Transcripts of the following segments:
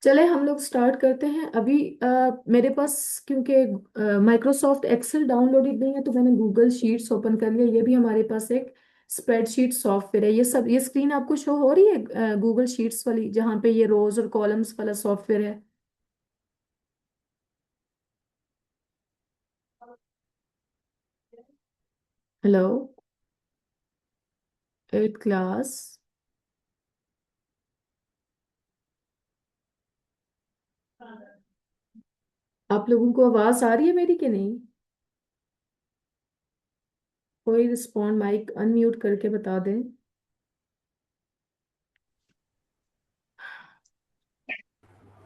चले हम लोग स्टार्ट करते हैं अभी। मेरे पास क्योंकि माइक्रोसॉफ्ट एक्सेल डाउनलोडेड नहीं है तो मैंने गूगल शीट्स ओपन कर लिया। ये भी हमारे पास एक स्प्रेडशीट सॉफ्टवेयर है। ये स्क्रीन आपको शो हो रही है गूगल शीट्स वाली, जहाँ पे ये रोज और कॉलम्स वाला सॉफ्टवेयर है। हेलो। Eight class. आप लोगों को आवाज आ रही है मेरी कि नहीं? कोई रिस्पॉन्ड, माइक अनम्यूट करके बता दें।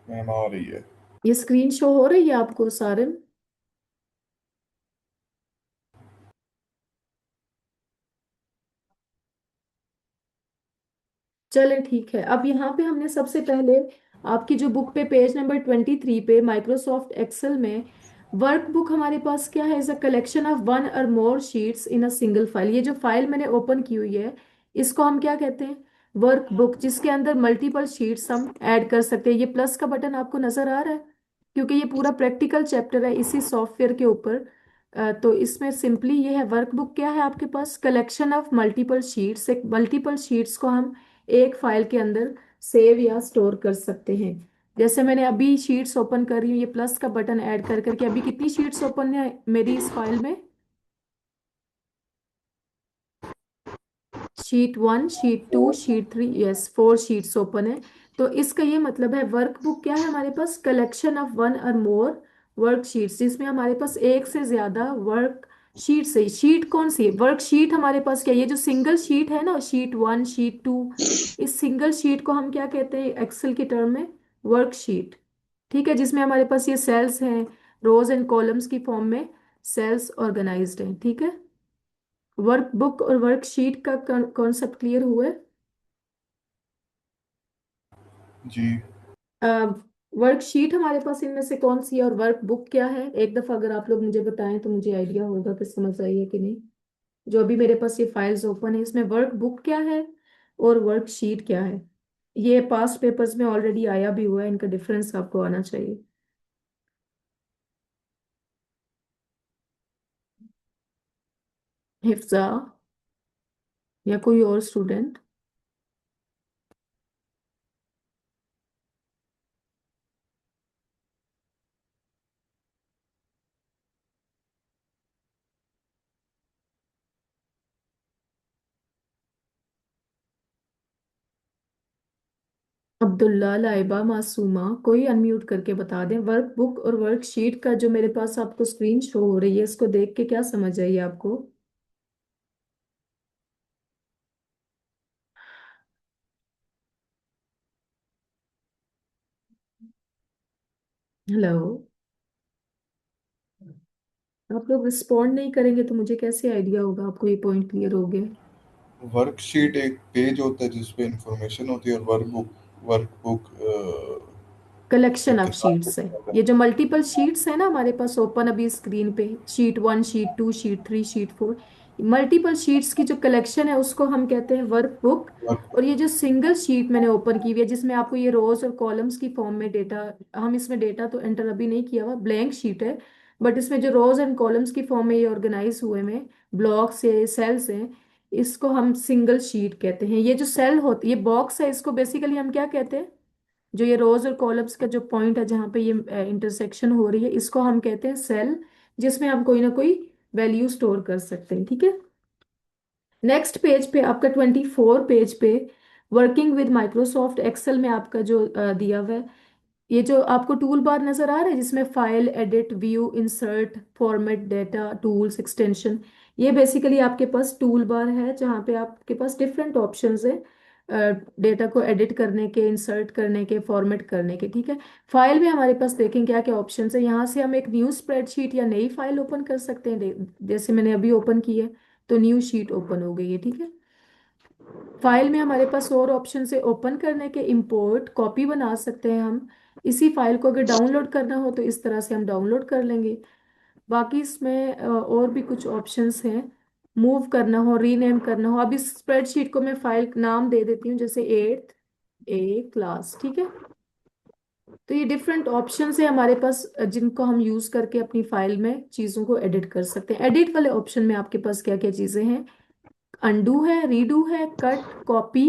मैम आ रही है। ये स्क्रीन शो हो रही है आपको सारे? चले ठीक है। अब यहाँ पे हमने सबसे पहले आपकी जो बुक पे पेज नंबर 23 पे माइक्रोसॉफ्ट एक्सेल में वर्कबुक हमारे पास क्या है, is a collection of one और more sheets in a single file. ये जो फाइल मैंने ओपन की हुई है इसको हम क्या कहते हैं? वर्कबुक, जिसके अंदर मल्टीपल शीट्स हम ऐड कर सकते हैं। ये प्लस का बटन आपको नजर आ रहा है क्योंकि ये पूरा प्रैक्टिकल चैप्टर है इसी सॉफ्टवेयर के ऊपर। तो इसमें सिंपली ये है, वर्कबुक क्या है आपके पास? Collection of multiple sheets. एक मल्टीपल शीट्स को हम एक फाइल के अंदर सेव या स्टोर कर सकते हैं। जैसे मैंने अभी शीट्स ओपन कर रही हूँ, ये प्लस का बटन ऐड कर करके अभी कितनी शीट्स ओपन है मेरी इस फाइल में? Sheet 1, sheet 2, sheet 3, yes 4 sheets open है। तो इसका ये मतलब है वर्कबुक क्या है हमारे पास? कलेक्शन ऑफ वन और मोर वर्कशीट्स, जिसमें हमारे पास एक से ज्यादा वर्क शीट्स है। शीट कौन सी है? वर्कशीट हमारे पास क्या है? ये जो सिंगल शीट है ना, शीट 1, शीट 2, इस सिंगल शीट को हम क्या कहते हैं एक्सेल की टर्म में? वर्कशीट। ठीक है, जिसमें हमारे पास ये सेल्स हैं, रोज एंड कॉलम्स की फॉर्म में सेल्स ऑर्गेनाइज्ड हैं। ठीक है, वर्कबुक और वर्कशीट का कॉन्सेप्ट क्लियर हुआ है? जी। वर्कशीट हमारे पास इनमें से कौन सी है और वर्कबुक क्या है? एक दफा अगर आप लोग मुझे बताएं तो मुझे आइडिया होगा कि समझ आई है कि नहीं। जो अभी मेरे पास ये फाइल्स ओपन है इसमें वर्कबुक क्या है और वर्कशीट क्या है? ये पास्ट पेपर्स में ऑलरेडी आया भी हुआ है, इनका डिफरेंस आपको आना चाहिए। हिफ्जा या कोई और स्टूडेंट? अब्दुल्ला, लाइबा, मासूमा, कोई अनम्यूट करके बता दें। वर्कबुक और वर्कशीट का जो मेरे पास आपको स्क्रीन शो हो रही है इसको देख के क्या समझ आई आपको? हेलो। आप लोग रिस्पॉन्ड नहीं करेंगे तो मुझे कैसे आइडिया होगा आपको ये पॉइंट क्लियर हो गए? वर्कशीट एक पेज होता है जिसपे इंफॉर्मेशन होती है, और वर्कबुक वर्कबुक कलेक्शन एक ऑफ किताब शीट्स है। होता ये जो मल्टीपल शीट्स है ना हमारे पास ओपन अभी स्क्रीन पे, sheet 1, sheet 2, sheet 3, sheet 4, multiple sheets की जो कलेक्शन है उसको हम कहते हैं वर्कबुक। है। और ये जो सिंगल शीट मैंने ओपन की हुई है जिसमें आपको ये रोज और कॉलम्स की फॉर्म में डेटा, हम इसमें डेटा तो एंटर अभी नहीं किया हुआ, ब्लैंक शीट है, बट इसमें जो रोज एंड कॉलम्स की फॉर्म में ये ऑर्गेनाइज हुए में ब्लॉक्स है, सेल्स हैं, इसको हम सिंगल शीट कहते हैं। ये जो सेल होती, ये बॉक्स है, इसको बेसिकली हम क्या कहते हैं? जो ये रोज और कॉलम्स का जो पॉइंट है जहाँ पे ये इंटरसेक्शन हो रही है इसको हम कहते हैं सेल, जिसमें हम कोई ना कोई वैल्यू स्टोर कर सकते हैं। ठीक है, नेक्स्ट पेज पे आपका 24 पेज पे वर्किंग विद माइक्रोसॉफ्ट एक्सेल में आपका जो दिया हुआ है, ये जो आपको टूल बार नजर आ रहा है जिसमें file, edit, view, insert, format, data, tools, extension, ये बेसिकली आपके पास टूल बार है जहाँ पे आपके पास डिफरेंट ऑप्शंस है डेटा को एडिट करने के, इंसर्ट करने के, फॉर्मेट करने के। ठीक है, फाइल में हमारे पास देखें क्या क्या ऑप्शंस है। यहाँ से हम एक न्यू स्प्रेडशीट या नई फाइल ओपन कर सकते हैं। जैसे मैंने अभी ओपन की है तो न्यू शीट ओपन हो गई है। ठीक है, फाइल में हमारे पास और ऑप्शन है ओपन करने के, इंपोर्ट, कॉपी बना सकते हैं हम। इसी फाइल को अगर डाउनलोड करना हो तो इस तरह से हम डाउनलोड कर लेंगे। बाकी इसमें और भी कुछ ऑप्शंस हैं, मूव करना हो, रीनेम करना हो। अब इस स्प्रेडशीट को मैं फाइल नाम दे देती हूँ, जैसे 8th A क्लास। ठीक है, तो ये डिफरेंट ऑप्शन है हमारे पास, जिनको हम यूज करके अपनी फाइल में चीजों को एडिट कर सकते हैं। एडिट वाले ऑप्शन में आपके पास क्या क्या चीजें हैं? अंडू है, रीडू है, कट, कॉपी,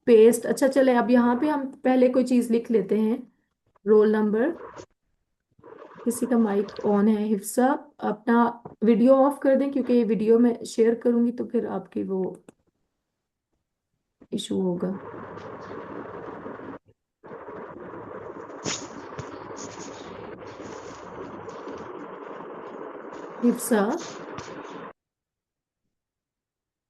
पेस्ट। अच्छा चले, अब यहाँ पे हम पहले कोई चीज लिख लेते हैं। Roll number. किसी का माइक ऑन है, हिफ्सा। अपना वीडियो ऑफ कर दें, क्योंकि ये वीडियो में शेयर करूंगी तो फिर आपकी वो इशू होगा। हिफ्सा।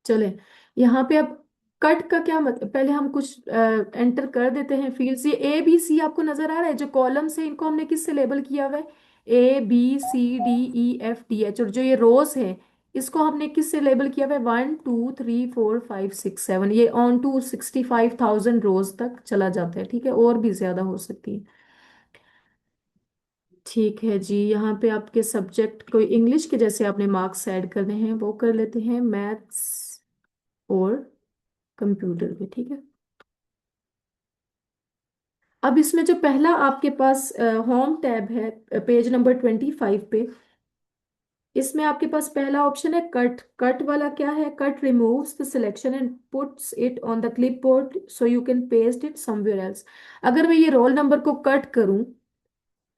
चले, यहाँ पे अब कट का क्या मतलब, पहले हम कुछ एंटर कर देते हैं फील्ड्स। ये ए बी सी आपको नजर आ रहा है, जो कॉलम्स है इनको हमने किससे लेबल किया हुआ है? A B C D E F D H. और जो ये रोज है इसको हमने किससे लेबल किया हुआ है? 1 2 3 4 5 6 7। ये ऑन टू 65,000 रोज तक चला जाता है, ठीक है, और भी ज्यादा हो सकती है। ठीक है जी, यहाँ पे आपके सब्जेक्ट कोई इंग्लिश के जैसे आपने मार्क्स ऐड करने हैं, वो कर लेते हैं, मैथ्स और कंप्यूटर पे, ठीक है। अब इसमें जो पहला आपके पास होम टैब है, पेज नंबर 25 पे, इसमें आपके पास पहला ऑप्शन है कट। कट वाला क्या है? Cut removes the selection and puts it on the clipboard so you can paste it somewhere else. अगर मैं ये रोल नंबर को कट करूं,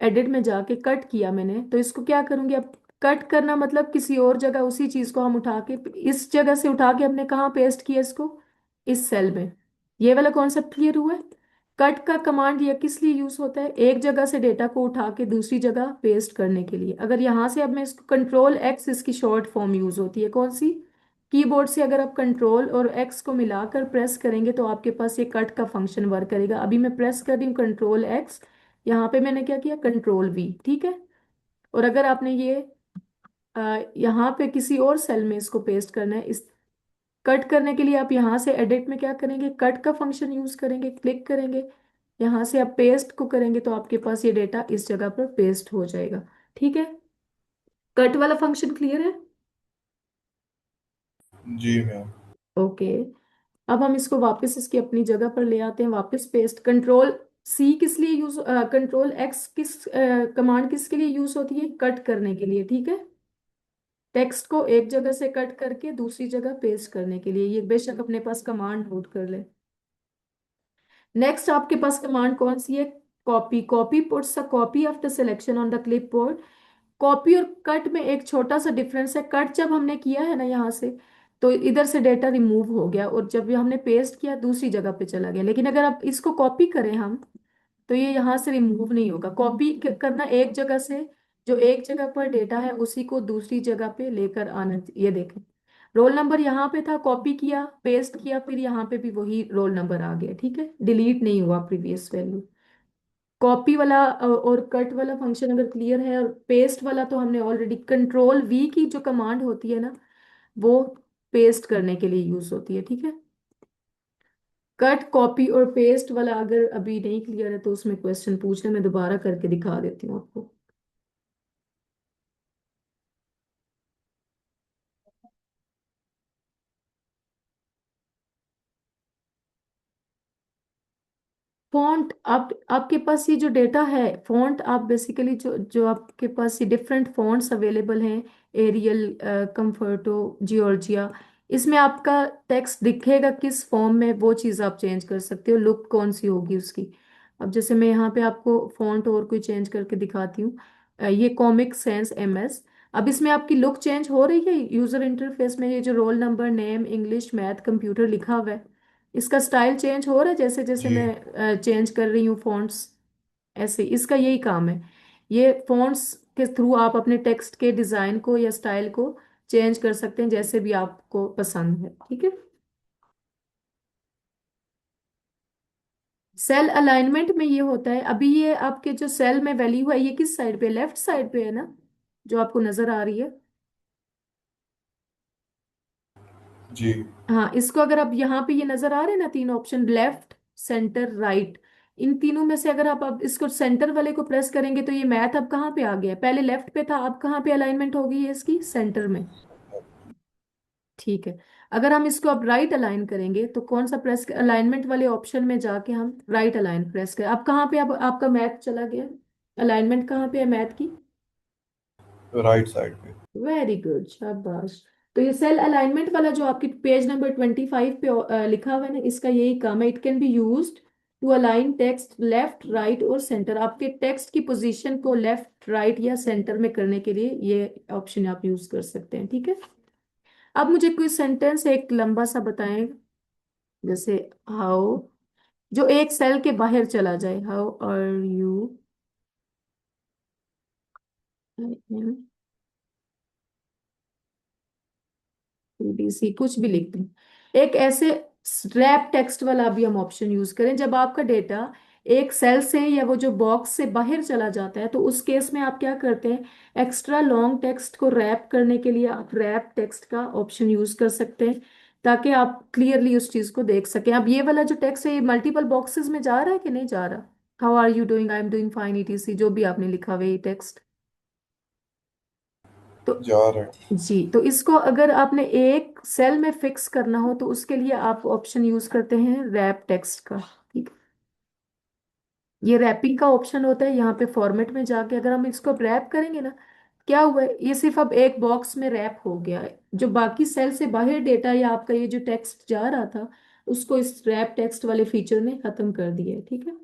एडिट में जाके कट किया मैंने, तो इसको क्या करूंगी अब? कट करना मतलब किसी और जगह उसी चीज को हम उठा के, इस जगह से उठा के हमने कहाँ पेस्ट किया इसको? इस सेल में। ये वाला कॉन्सेप्ट क्लियर हुआ है? कट का कमांड ये किस लिए यूज होता है? एक जगह से डेटा को उठा के दूसरी जगह पेस्ट करने के लिए। अगर यहाँ से अब मैं इसको कंट्रोल एक्स, इसकी शॉर्ट फॉर्म यूज होती है कौन सी? कीबोर्ड से अगर आप कंट्रोल और एक्स को मिलाकर प्रेस करेंगे तो आपके पास ये कट का फंक्शन वर्क करेगा। अभी मैं प्रेस कर रही हूँ कंट्रोल एक्स, यहाँ पे मैंने क्या किया? कंट्रोल वी, ठीक है। और अगर आपने ये यहाँ पे किसी और सेल में इसको पेस्ट करना है, इस कट करने के लिए आप यहाँ से एडिट में क्या करेंगे? कट का फंक्शन यूज करेंगे, क्लिक करेंगे, यहाँ से आप पेस्ट को करेंगे तो आपके पास ये डेटा इस जगह पर पेस्ट हो जाएगा, ठीक है। कट वाला फंक्शन क्लियर है? जी मैम। ओके। अब हम इसको वापस इसकी अपनी जगह पर ले आते हैं, वापस पेस्ट। कंट्रोल सी किस लिए यूज, कंट्रोल एक्स किस कमांड किसके लिए यूज होती है? कट करने के लिए, ठीक है। टेक्स्ट को एक जगह से कट करके दूसरी जगह पेस्ट करने के लिए। ये बेशक अपने पास कमांड नोट कर ले। नेक्स्ट आपके पास कमांड कौन सी है? Copy. Copy puts a copy of the selection on the clipboard. Copy और कट में एक छोटा सा डिफरेंस है। कट जब हमने किया है ना यहाँ से, तो इधर से डेटा रिमूव हो गया, और जब ये हमने पेस्ट किया दूसरी जगह पे चला गया। लेकिन अगर आप इसको कॉपी करें हम, तो ये यहाँ से रिमूव नहीं होगा। कॉपी करना एक जगह से, जो एक जगह पर डेटा है उसी को दूसरी जगह पे लेकर आना। ये देखें, रोल नंबर यहाँ पे था, कॉपी किया, पेस्ट किया, फिर यहाँ पे भी वही रोल नंबर आ गया, ठीक है, डिलीट नहीं हुआ प्रीवियस वैल्यू। कॉपी वाला और कट वाला फंक्शन अगर क्लियर है, और पेस्ट वाला तो हमने ऑलरेडी, कंट्रोल वी की जो कमांड होती है ना, वो पेस्ट करने के लिए यूज होती है, ठीक है। कट, कॉपी और पेस्ट वाला अगर अभी नहीं क्लियर है तो उसमें क्वेश्चन पूछना, मैं दोबारा करके दिखा देती हूँ आपको। फॉन्ट, आप आपके पास ये जो डेटा है, फॉन्ट आप बेसिकली जो जो आपके पास ये डिफरेंट फॉन्ट्स अवेलेबल हैं, एरियल, कंफर्टो, जियोर्जिया, इसमें आपका टेक्स्ट दिखेगा किस फॉर्म में, वो चीज़ आप चेंज कर सकते हो, लुक कौन सी होगी उसकी। अब जैसे मैं यहाँ पे आपको फॉन्ट और कोई चेंज करके दिखाती हूँ। ये कॉमिक सेंस MS। अब इसमें आपकी लुक चेंज हो रही है यूजर इंटरफेस में, ये जो roll number, name, English, math, computer लिखा हुआ है, इसका स्टाइल चेंज हो रहा है जैसे जैसे जी। मैं चेंज कर रही हूँ फॉन्ट्स। ऐसे इसका यही काम है। ये फॉन्ट्स के थ्रू आप अपने टेक्स्ट के डिजाइन को या स्टाइल को चेंज कर सकते हैं जैसे भी आपको पसंद है, ठीक है। सेल अलाइनमेंट में ये होता है, अभी ये आपके जो सेल में वैल्यू है ये किस साइड पे? लेफ्ट साइड पे है ना, जो आपको नजर आ रही है। जी। हाँ, इसको अगर आप यहाँ पे ये नजर आ रहे हैं ना तीन ऑप्शन, लेफ्ट, सेंटर, राइट, इन तीनों में से अगर आप अब इसको सेंटर वाले को प्रेस करेंगे तो ये मैथ अब कहाँ पे आ गया है? पहले लेफ्ट पे था, अब कहाँ पे अलाइनमेंट हो गई है इसकी? सेंटर में, ठीक है। अगर हम इसको अब राइट अलाइन करेंगे तो कौन सा प्रेस, अलाइनमेंट वाले ऑप्शन में जाके हम राइट अलाइन प्रेस करें। अब कहाँ पे, अब आपका मैथ चला गया, अलाइनमेंट कहाँ पे है मैथ की? राइट साइड पे। वेरी गुड, शाबाश। तो ये सेल अलाइनमेंट वाला जो आपकी पेज नंबर 25 पे लिखा हुआ है ना, इसका यही काम है। It can be used to align text left right और सेंटर। आपके टेक्स्ट की पोजीशन को लेफ्ट राइट या सेंटर में करने के लिए ये ऑप्शन आप यूज कर सकते हैं, ठीक है। अब मुझे कोई सेंटेंस एक लंबा सा बताएं, जैसे हाउ, जो एक सेल के बाहर चला जाए। हाउ आर यू, टीडीसी कुछ भी लिखते हैं। एक ऐसे रैप टेक्स्ट वाला भी हम ऑप्शन यूज करें, जब आपका डेटा एक सेल से या वो जो बॉक्स से बाहर चला जाता है, तो उस केस में आप क्या करते हैं, एक्स्ट्रा लॉन्ग टेक्स्ट को रैप करने के लिए आप रैप टेक्स्ट का ऑप्शन यूज कर सकते हैं, ताकि आप क्लियरली उस चीज को देख सकें। अब ये वाला जो टेक्स्ट है, ये मल्टीपल बॉक्सेस में जा रहा है कि नहीं जा रहा? How are you doing, I am doing fine, etc जो भी आपने लिखा हुआ है ये टेक्स्ट। तो जा रहे हैं। जी, तो इसको अगर आपने एक सेल में फिक्स करना हो तो उसके लिए आप ऑप्शन यूज करते हैं रैप टेक्स्ट का, ठीक है। ये रैपिंग का ऑप्शन होता है यहाँ पे फॉर्मेट में जाके, अगर हम इसको रैप करेंगे ना, क्या हुआ है, ये सिर्फ अब एक बॉक्स में रैप हो गया है। जो बाकी सेल से बाहर डेटा या आपका ये जो टेक्स्ट जा रहा था, उसको इस रैप टेक्स्ट वाले फीचर ने खत्म कर दिया है, ठीक है।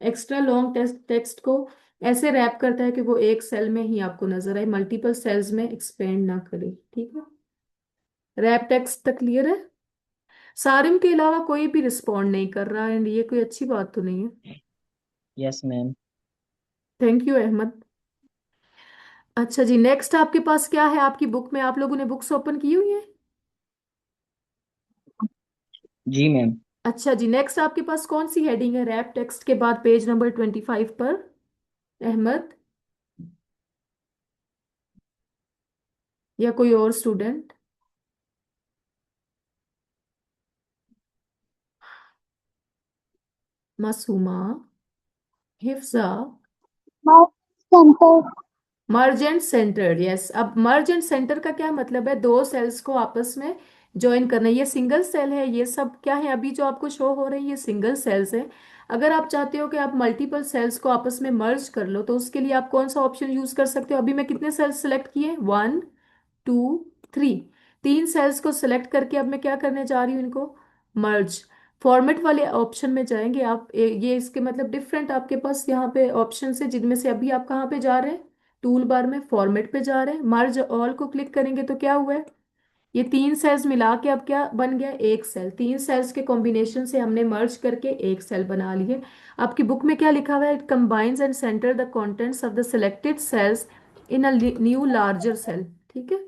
एक्स्ट्रा लॉन्ग टेक्स्ट टेक्स्ट को ऐसे रैप करता है कि वो एक सेल में ही आपको नजर आए, मल्टीपल सेल्स में एक्सपेंड ना करे, ठीक है। रैप टेक्स्ट तक क्लियर है? सारिम के अलावा कोई भी रिस्पॉन्ड नहीं कर रहा है, एंड ये कोई अच्छी बात तो नहीं है। Yes ma'am. Thank you Ahmad. अच्छा जी, नेक्स्ट आपके पास क्या है आपकी बुक में? आप लोगों ने बुक्स ओपन की हुई है? जी मैम। अच्छा जी, नेक्स्ट आपके पास कौन सी हेडिंग है रैप टेक्स्ट के बाद पेज नंबर 25 पर, अहमद या कोई और student? Masuma, Hifza, centre. Merge and centred, yes. अब मर्ज एंड सेंटर का क्या मतलब है? दो सेल्स को आपस में ज्वाइन करना। ये सिंगल सेल है, ये सब क्या है अभी जो आपको शो हो रहे हैं, ये सिंगल सेल्स है। अगर आप चाहते हो कि आप मल्टीपल सेल्स को आपस में मर्ज कर लो, तो उसके लिए आप कौन सा ऑप्शन यूज कर सकते हो? अभी मैं कितने सेल्स सेलेक्ट किए, 1 2 3, तीन सेल्स को सिलेक्ट करके अब मैं क्या करने जा रही हूँ, इनको मर्ज। फॉर्मेट वाले ऑप्शन में जाएंगे आप, ये इसके मतलब डिफरेंट आपके पास यहाँ पे ऑप्शन है, जिनमें से अभी आप कहाँ पे जा रहे हैं, टूल बार में फॉर्मेट पे जा रहे हैं। मर्ज ऑल को क्लिक करेंगे तो क्या हुआ है, ये तीन सेल्स मिला के अब क्या बन गया, एक सेल। तीन सेल्स के कॉम्बिनेशन से हमने मर्ज करके एक सेल बना लिए। आपकी बुक में क्या लिखा हुआ है, it combines and centre the contents of the selected cells in a new larger cell, ठीक है।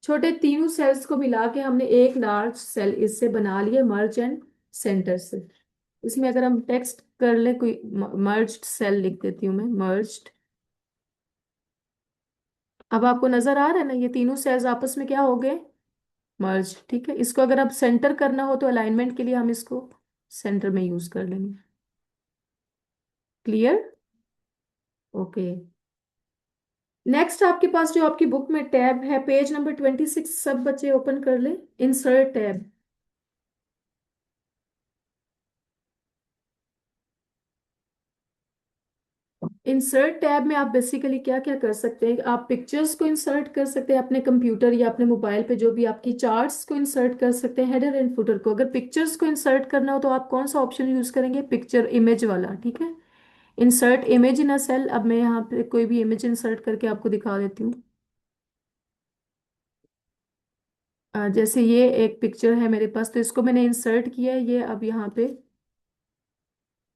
छोटे तीनों सेल्स को मिला के हमने एक लार्ज सेल इससे बना लिए, मर्ज एंड सेंटर से। इसमें अगर हम टेक्स्ट कर ले कोई, मर्ज्ड सेल लिख देती हूँ मैं, मर्ज्ड। अब आपको नजर आ रहा है ना, ये तीनों सेल्स आपस में क्या हो गए, मर्ज, ठीक है। इसको अगर आप सेंटर करना हो तो अलाइनमेंट के लिए हम इसको सेंटर में यूज कर लेंगे। क्लियर? ओके। नेक्स्ट आपके पास जो आपकी बुक में टैब है, पेज नंबर 26, सब बच्चे ओपन कर ले, इंसर्ट टैब। इंसर्ट टैब में आप बेसिकली क्या क्या कर सकते हैं, आप पिक्चर्स को इंसर्ट कर सकते हैं अपने कंप्यूटर या अपने मोबाइल पे, जो भी आपकी चार्ट्स को इंसर्ट कर सकते हैं, हेडर एंड फुटर को। अगर पिक्चर्स को इंसर्ट करना हो तो आप कौन सा ऑप्शन यूज करेंगे, पिक्चर इमेज वाला, ठीक है। Insert image in a cell, अब मैं यहाँ पे कोई भी इमेज इंसर्ट करके आपको दिखा देती हूँ। जैसे ये एक पिक्चर है मेरे पास, तो इसको मैंने इंसर्ट किया है, ये अब यहाँ पे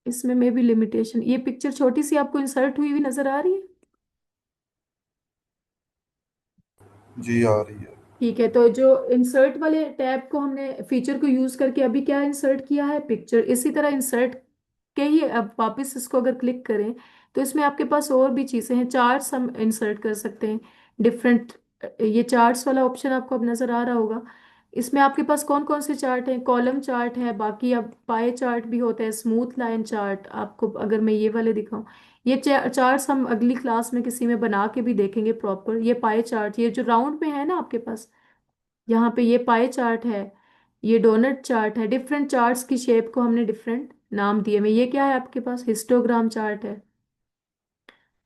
इसमें मे भी लिमिटेशन, ये पिक्चर छोटी सी आपको इंसर्ट हुई हुई नजर आ रही है? जी आ रही है। ठीक है, तो जो इंसर्ट वाले टैब को हमने फीचर को यूज करके अभी क्या इंसर्ट किया है, पिक्चर। इसी तरह इंसर्ट के ही अब वापस इसको अगर क्लिक करें तो इसमें आपके पास और भी चीजें हैं, चार्ट्स हम इंसर्ट कर सकते हैं डिफरेंट। ये चार्ट्स वाला ऑप्शन आपको अब नजर आ रहा होगा। इसमें आपके पास कौन कौन से चार्ट हैं, कॉलम चार्ट है, बाकी अब पाए चार्ट भी होता है, स्मूथ लाइन चार्ट। आपको अगर मैं ये वाले दिखाऊं, ये चार्ट्स हम अगली क्लास में किसी में बना के भी देखेंगे प्रॉपर। ये पाए चार्ट, ये जो राउंड में है ना आपके पास, यहाँ पे ये पाई चार्ट है, ये डोनट चार्ट है। डिफरेंट चार्ट्स की शेप को हमने डिफरेंट नाम दिए हुए। ये क्या है आपके पास? हिस्टोग्राम चार्ट है।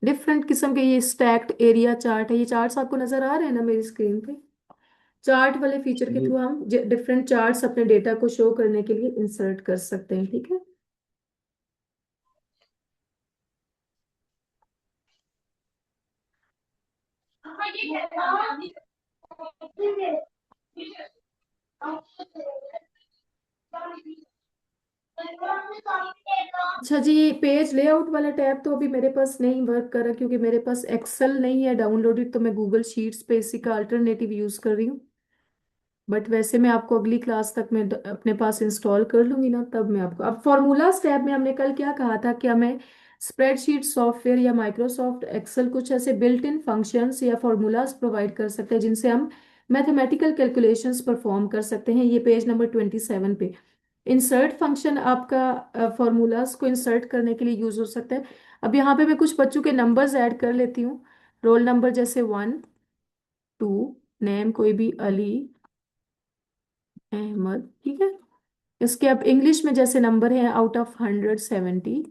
डिफरेंट किस्म के ये स्टैक्ड एरिया चार्ट है। ये चार्ट्स आपको नजर आ रहे हैं ना मेरी स्क्रीन पे? चार्ट वाले फीचर के जी थ्रू हम डिफरेंट चार्ट्स अपने डेटा को शो करने के लिए इंसर्ट कर सकते हैं, ठीक है। अच्छा जी, पेज लेआउट वाला टैब तो अभी मेरे पास नहीं वर्क कर रहा, क्योंकि मेरे पास एक्सेल नहीं है डाउनलोडेड, तो मैं गूगल शीट्स पे इसी का अल्टरनेटिव यूज कर रही हूँ। बट वैसे मैं आपको अगली क्लास तक मैं अपने पास इंस्टॉल कर लूंगी ना, तब मैं आपको। अब फॉर्मूलाज टैब में हमने कल क्या कहा था कि हमें स्प्रेडशीट सॉफ्टवेयर या माइक्रोसॉफ्ट एक्सेल कुछ ऐसे बिल्ट इन फंक्शंस या फॉर्मूलाज प्रोवाइड कर सकते हैं जिनसे हम मैथमेटिकल कैलकुलेशंस परफॉर्म कर सकते हैं। ये पेज नंबर 27 पे इंसर्ट फंक्शन आपका फॉर्मूलाज को इंसर्ट करने के लिए यूज हो सकता है। अब यहाँ पे मैं कुछ बच्चों के नंबर्स ऐड कर लेती हूँ। रोल नंबर जैसे 1, 2, नेम कोई भी अली, अहमद, ठीक है। इसके अब इंग्लिश में जैसे नंबर है आउट ऑफ 170,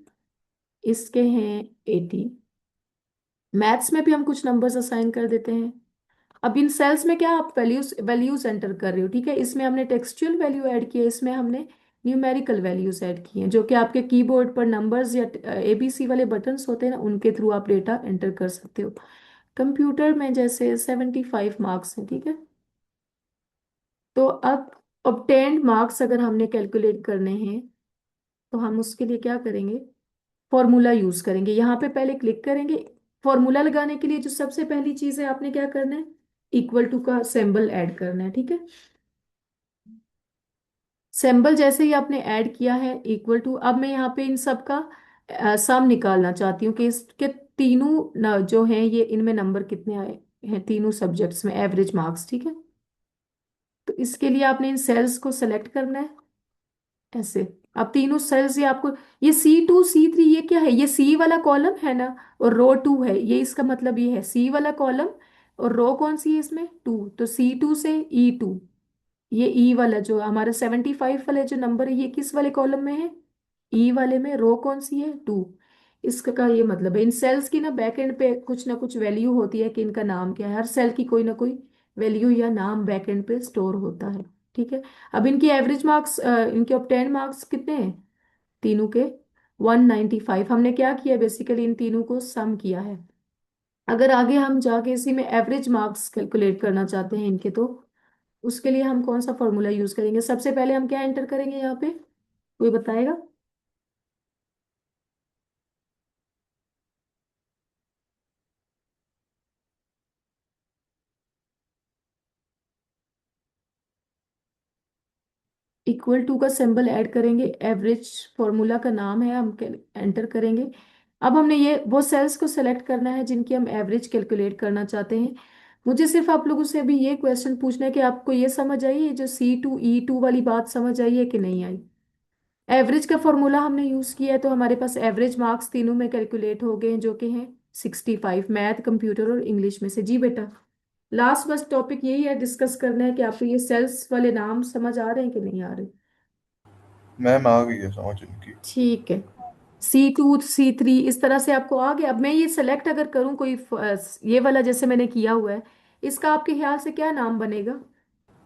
इसके हैं 80। मैथ्स में भी हम कुछ नंबर्स असाइन कर देते हैं। अब इन सेल्स में क्या आप वैल्यूज वैल्यूज एंटर कर रहे हो, ठीक है। इसमें हमने टेक्सचुअल वैल्यू ऐड की है, इसमें हमने न्यूमेरिकल वैल्यूज ऐड की हैं, जो कि आपके कीबोर्ड पर नंबर्स या एबीसी वाले बटन्स होते हैं ना, उनके थ्रू आप डेटा एंटर कर सकते हो। कंप्यूटर में जैसे 75 मार्क्स हैं, ठीक है। तो अब ऑब्टेन्ड मार्क्स अगर हमने कैलकुलेट करने हैं, तो हम उसके लिए क्या करेंगे? फॉर्मूला यूज करेंगे। यहाँ पे पहले क्लिक करेंगे। फॉर्मूला लगाने के लिए जो सबसे पहली चीज है, आपने क्या करना है? इक्वल टू का सिंबल ऐड करना है, ठीक है। सिंबल जैसे ही आपने ऐड किया है इक्वल टू, अब मैं यहाँ पे इन सब का सम निकालना चाहती हूँ कि इसके तीनों जो हैं ये इनमें नंबर कितने आए हैं तीनों सब्जेक्ट्स में, एवरेज मार्क्स, ठीक है। तो इसके लिए आपने इन सेल्स को सेलेक्ट करना है ऐसे। अब तीनों सेल्स ये आपको, ये C2 C3 ये क्या है? ये सी वाला कॉलम है ना, और रो 2 है। ये इसका मतलब ये है सी वाला कॉलम, और रो कौन सी है इसमें? 2। तो C2 से E2, ये ई वाला जो हमारा 75 वाला जो नंबर है, ये किस वाले कॉलम में है? ई वाले में। रो कौन सी है? 2। इसका का ये मतलब है इन सेल्स की ना बैक एंड पे कुछ ना कुछ वैल्यू होती है कि इनका नाम क्या है। हर सेल की कोई ना कोई वैल्यू या नाम बैक एंड पे स्टोर होता है, ठीक है। अब इनकी एवरेज मार्क्स, इनके ऑब्टेन मार्क्स कितने हैं तीनों के? 195। हमने क्या किया बेसिकली? इन तीनों को सम किया है। अगर आगे हम जाके इसी में एवरेज मार्क्स कैलकुलेट करना चाहते हैं इनके, तो उसके लिए हम कौन सा फॉर्मूला यूज करेंगे? सबसे पहले हम क्या एंटर करेंगे यहाँ पे? कोई बताएगा? इक्वल टू का सिंबल ऐड करेंगे, एवरेज फॉर्मूला का नाम है, हम एंटर करेंगे। अब हमने ये वो सेल्स को सेलेक्ट करना है जिनकी हम एवरेज कैलकुलेट करना चाहते हैं। मुझे सिर्फ आप लोगों से अभी ये क्वेश्चन पूछना है कि आपको ये समझ आई है जो C2 E2 वाली बात, समझ आई है कि नहीं आई? एवरेज का फॉर्मूला हमने यूज किया है, तो हमारे पास एवरेज मार्क्स तीनों में कैलकुलेट हो गए हैं, जो कि हैं 65, मैथ, कंप्यूटर और इंग्लिश में से। जी बेटा, लास्ट बस टॉपिक यही है डिस्कस करना है कि आपको ये सेल्स वाले नाम समझ आ रहे हैं कि नहीं आ रहे? मैम आ गई है समझ इनकी। ठीक है। C2 C3 इस तरह से आपको आ गया। अब मैं ये सेलेक्ट अगर करूं कोई ये वाला जैसे मैंने किया हुआ है, इसका आपके ख्याल से क्या नाम बनेगा?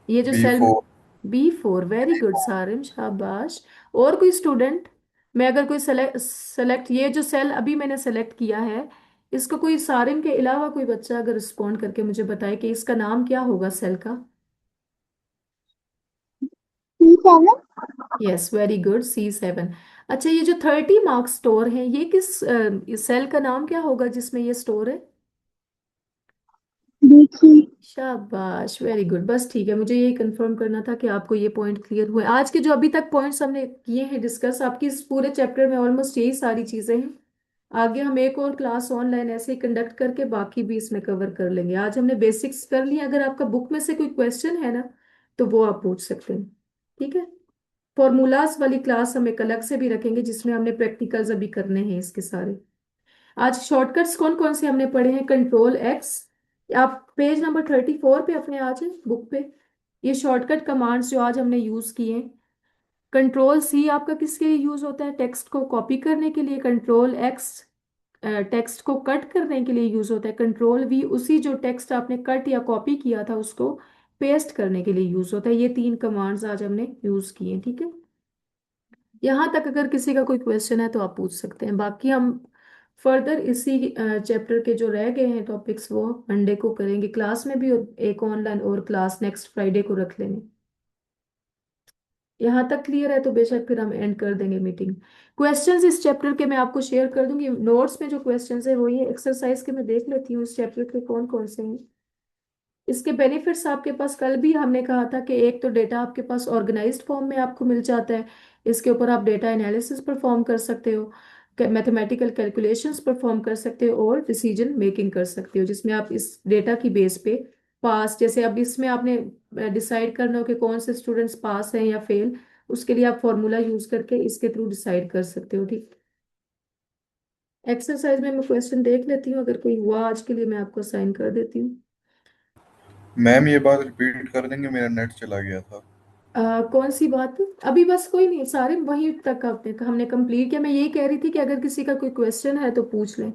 ये जो B cell, four B4, very good Sarim, शाबाश। और कोई स्टूडेंट? मैं अगर कोई सेलेक्ट ये जो सेल अभी मैंने सेलेक्ट किया है, इसको कोई सारिम के अलावा कोई बच्चा अगर रिस्पॉन्ड करके मुझे बताए कि इसका नाम क्या होगा सेल का? C7। Yes, very good, C7। अच्छा, ये जो 30 मार्क्स स्टोर है, ये किस सेल का नाम क्या होगा जिसमें ये स्टोर है? B3। शाबाश, वेरी गुड। बस ठीक है, मुझे यही कंफर्म करना था कि आपको ये पॉइंट क्लियर हुए। आज के जो अभी तक पॉइंट्स हमने किए हैं डिस्कस, आपकी इस पूरे चैप्टर में ऑलमोस्ट यही सारी चीजें हैं। आगे हम एक और क्लास ऑनलाइन ऐसे ही कंडक्ट करके बाकी भी इसमें कवर कर लेंगे। आज हमने बेसिक्स कर लिया। अगर आपका बुक में से कोई क्वेश्चन है ना, तो वो आप पूछ सकते हैं, ठीक है। फॉर्मूलाज वाली क्लास हम एक अलग से भी रखेंगे जिसमें हमने प्रैक्टिकल्स अभी करने हैं इसके सारे। आज शॉर्टकट्स कौन कौन से हमने पढ़े हैं? Ctrl+X। आप पेज नंबर 34 पे अपने आज बुक पे ये शॉर्टकट कमांड्स जो आज हमने यूज किए। कंट्रोल सी आपका किसके लिए यूज होता है? टेक्स्ट को कॉपी करने के लिए। कंट्रोल एक्स टेक्स्ट को कट करने के लिए यूज होता है। कंट्रोल वी उसी जो टेक्स्ट आपने कट या कॉपी किया था उसको पेस्ट करने के लिए यूज होता है। ये तीन कमांड्स आज हमने यूज किए, ठीक है। यहाँ तक अगर किसी का कोई क्वेश्चन है तो आप पूछ सकते हैं, बाकी हम फर्दर इसी चैप्टर के जो रह गए हैं टॉपिक्स वो मंडे को करेंगे क्लास में भी, और एक ऑनलाइन और क्लास नेक्स्ट फ्राइडे को रख लेंगे। यहाँ तक क्लियर है तो बेशक फिर हम एंड कर देंगे मीटिंग। क्वेश्चंस इस चैप्टर के मैं आपको शेयर कर दूंगी नोट्स में। जो क्वेश्चंस है वो ये एक्सरसाइज के मैं देख लेती हूँ इस चैप्टर के कौन कौन से हैं। इसके बेनिफिट्स आपके पास कल भी हमने कहा था कि एक तो डेटा आपके पास ऑर्गेनाइज्ड फॉर्म में आपको मिल जाता है। इसके ऊपर आप डेटा एनालिसिस परफॉर्म कर सकते हो, मैथमेटिकल कैलकुलेशंस परफॉर्म कर सकते हो और डिसीजन मेकिंग कर सकते हो, जिसमें आप इस डेटा की बेस पे पास, जैसे अब इसमें आपने डिसाइड करना हो कि कौन से स्टूडेंट्स पास हैं या फेल, उसके लिए आप फॉर्मूला यूज करके इसके थ्रू डिसाइड कर सकते हो, ठीक। एक्सरसाइज में मैं क्वेश्चन देख लेती हूँ, अगर कोई हुआ आज के लिए मैं आपको साइन कर देती हूँ। मैम ये बात रिपीट कर देंगे, मेरा नेट चला गया था। कौन सी बात? अभी बस कोई नहीं, सारे वहीं तक आपने हमने कंप्लीट किया। मैं यही कह रही थी कि अगर किसी का कोई क्वेश्चन है तो पूछ लें,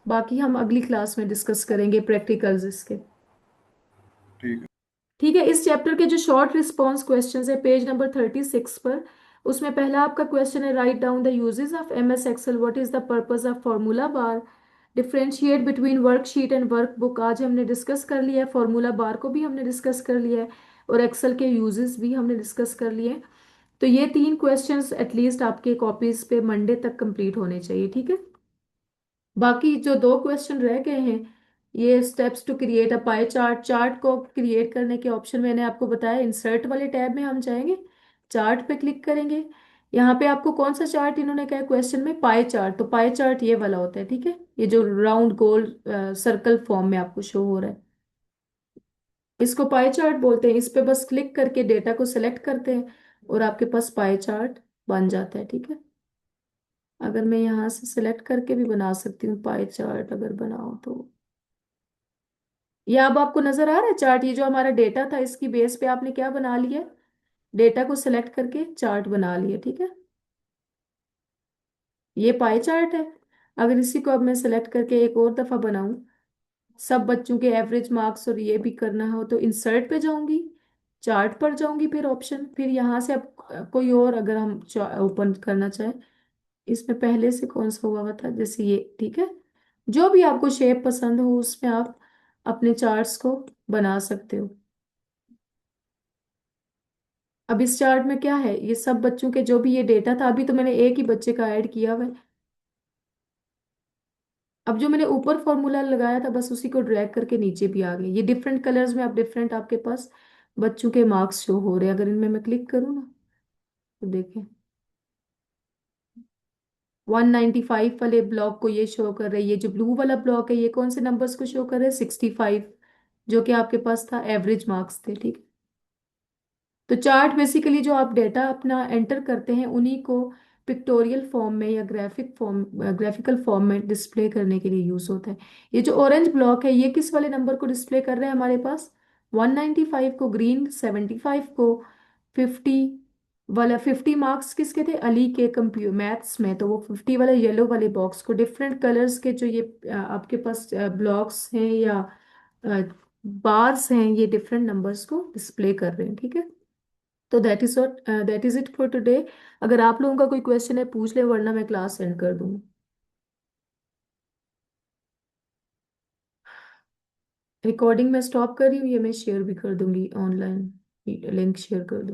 बाकी हम अगली क्लास में डिस्कस करेंगे प्रैक्टिकल्स इसके। ठीक है। ठीक है, इस चैप्टर के जो शॉर्ट रिस्पॉन्स क्वेश्चंस है पेज नंबर 36 पर, उसमें पहला आपका क्वेश्चन है write down the uses of MS Excel, what is the purpose of formula bar, differentiate between worksheet and workbook. आज हमने डिस्कस कर लिया है, फार्मूला बार को भी हमने डिस्कस कर लिया है और एक्सेल के यूजेस भी हमने डिस्कस कर लिए हैं। तो ये तीन क्वेश्चंस एटलीस्ट आपके कॉपीज पे मंडे तक कंप्लीट होने चाहिए, ठीक है। बाकी जो दो क्वेश्चन रह गए हैं, ये steps to create a pie chart, chart को क्रिएट करने के ऑप्शन मैंने आपको बताया, इंसर्ट वाले टैब में हम जाएंगे, चार्ट पे क्लिक करेंगे। यहाँ पे आपको कौन सा चार्ट इन्होंने कहा क्वेश्चन में? Pie chart. तो पाई चार्ट ये वाला होता है, ठीक है, ये जो राउंड गोल सर्कल फॉर्म में आपको शो हो रहा है, इसको पाई चार्ट बोलते हैं। इस पे बस क्लिक करके डेटा को सिलेक्ट करते हैं और आपके पास पाई चार्ट बन जाता है, ठीक है। अगर मैं यहाँ से सिलेक्ट करके भी बना सकती हूँ पाई चार्ट, अगर बनाओ तो ये अब आपको नजर आ रहा है चार्ट। ये जो हमारा डेटा था इसकी बेस पे आपने क्या बना लिया? डेटा को सिलेक्ट करके चार्ट बना लिया, ठीक है। ये पाई चार्ट है। अगर इसी को अब मैं सिलेक्ट करके एक और दफा बनाऊं, सब बच्चों के एवरेज मार्क्स और ये भी करना हो, तो इंसर्ट पे जाऊंगी, चार्ट पर जाऊंगी, फिर ऑप्शन, फिर यहाँ से अब कोई और अगर हम ओपन करना चाहें, इसमें पहले से कौन सा हुआ हुआ था, जैसे ये, ठीक है। जो भी आपको शेप पसंद हो उसमें आप अपने चार्ट्स को बना सकते हो। अब इस चार्ट में क्या है, ये सब बच्चों के जो भी ये डेटा था, अभी तो मैंने एक ही बच्चे का ऐड किया हुआ है। अब जो मैंने ऊपर फॉर्मूला लगाया था बस उसी को ड्रैग करके नीचे भी आ गए। ये डिफरेंट कलर्स में, अब डिफरेंट आपके पास बच्चों के मार्क्स शो हो रहे हैं। अगर इनमें मैं क्लिक करूँ ना तो देखें, 195 वाले ब्लॉक को ये शो कर रहे हैं। ये जो ब्लू वाला ब्लॉक है ये कौन से नंबर्स को शो कर रहे हैं? 65, जो कि आपके पास था एवरेज मार्क्स थे, ठीक। तो चार्ट बेसिकली जो आप डेटा अपना एंटर करते हैं उन्हीं को पिक्टोरियल फॉर्म में या ग्राफिकल फॉर्म में डिस्प्ले करने के लिए यूज होता है। ये जो ऑरेंज ब्लॉक है ये किस वाले नंबर को डिस्प्ले कर रहे हैं हमारे पास? 195 को, ग्रीन 75 को, 50 वाला 50 मार्क्स किसके थे? अली के कंप्यूटर मैथ्स में, तो वो 50 वाला येलो वाले बॉक्स को, डिफरेंट कलर्स के जो ये आपके पास ब्लॉक्स हैं या बार्स हैं, ये डिफरेंट नंबर्स को डिस्प्ले कर रहे हैं, ठीक है। तो that is it for today. अगर आप लोगों का कोई क्वेश्चन है पूछ ले, वरना मैं क्लास एंड कर दूंगी। रिकॉर्डिंग मैं स्टॉप कर रही हूँ, ये मैं शेयर भी कर दूंगी ऑनलाइन, लिंक शेयर कर दूंगी।